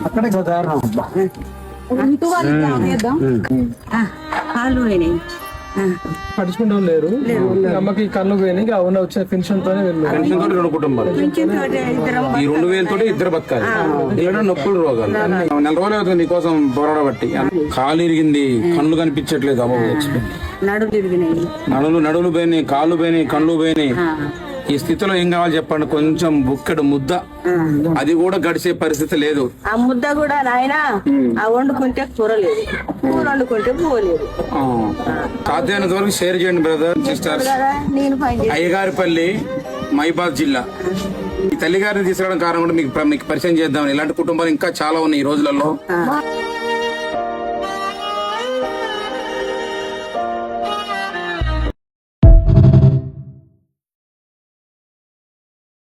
అక్కడే ఉదాహరణ కాళ్ళు పోయినాయి, పడుచుకుంటూ లేరు. అమ్మకి కళ్ళు పోయినాయి. అవున వచ్చిన పెన్షన్ తోనే పెన్షన్ తోటి 2 కుటుంబాలు. పింఛన్ తోటి ఇద్దరం ఈ 2000 తోటి 2 బతకాలి. ఇలా నొప్పులు రోగాలు 4 రోజులు అవుతుంది నీకోసం పోరాడబట్టి. కాలు ఇరిగింది, కళ్ళు కనిపించట్లేదు. అమ్మ నడులు తిరిగినాయి, నడులు పోయినాయి, కాళ్ళు పోయినాయి, కళ్ళు పోయినాయి. ఈ స్థితిలో ఏం కావాలి చెప్పండి? కొంచెం బుక్కడు ముద్ద, అది కూడా గడిచే పరిస్థితి లేదు. ఆ ముద్ద కూడా నాయన ఆ వండుకుంటే కూర లేదు, కూర వండుకుంటే పోలేదు. సాధ్యమైనంత వరకు షేర్ చేయండి బ్రదర్, సిస్టర్స్. నేను అయ్యగారిపల్లి, మైబాద్ జిల్లా. ఈ తల్లిగారిని తీసుకురావడం కారణం కూడా మీకు పరిచయం చేద్దాం. ఇలాంటి కుటుంబాలు ఇంకా చాలా ఉన్నాయి ఈ రోజులలో.